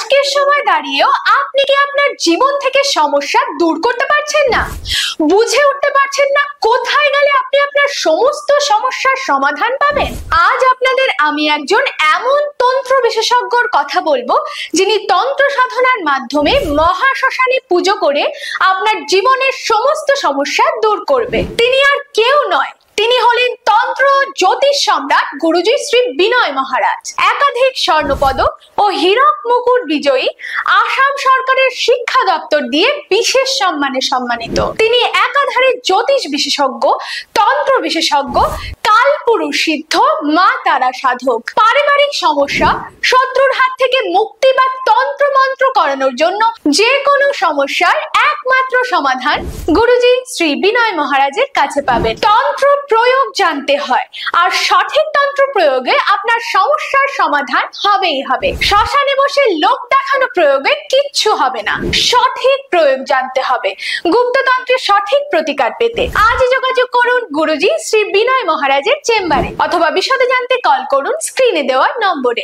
আজকের সময় দাঁড়িয়েও আপনি কি আপনার জীবন থেকে সমস্যা দূর করতে পারছেন না? বুঝে উঠতে পারছেন না কোথায় গেলে আপনি আপনার সমস্ত সমস্যার সমাধান পাবেন? আজ আপনাদের আমি একজন এমন তন্ত্র বিশেষজ্ঞর কথা বলবো, যিনি তন্ত্র সাধনার মাধ্যমে মহাশ্মশানে পুজো করে আপনার জীবনের সমস্ত সমস্যা দূর করবে। তিনি আর কেউ নয়, তিনি হলেন তন্ত্র জ্যোতিষ সম্রাট গুরুজি শ্রী বিনয় মহারাজ। একাধিক স্বর্ণপদক ও হীরক মুকুট বিজয়ী, আসাম সরকারের শিক্ষা দপ্তর দিয়ে বিশেষ সম্মানে সম্মানিত। তিনি একাধারে জ্যোতিষ বিশেষজ্ঞ, তন্ত্র বিশেষজ্ঞ, কালপুরুষ সিদ্ধ, মা তারা সাধক। পারিবারিক সমস্যা, শত্রুর হাত থেকে মুক্তি বা তন্ত্র মন্ত্র করানোর জন্য যে কোনো সমস্যার একমাত্র সমাধান গুরুজি শ্রী বিনয় মহারাজের কাছে পাবেন। তন্ত্র প্রয়োগ জানতে হয়, আর সঠিক তন্ত্র প্রয়োগে আপনার সমস্যার সমাধান হবেই হবে। শ্মশানে বসে লোক দেখানো প্রয়োগে কিচ্ছু হবে না, সঠিক প্রয়োগ জানতে হবে গুপ্ততন্ত্রের সঠিক প্রতিকার পেতে। আজই যোগাযোগ করুন গুরুজি শ্রী বিনয় মহারাজের চেম্বারে, অথবা বিশদে জানতে কল করুন স্ক্রিনে দেওয়া নম্বরে।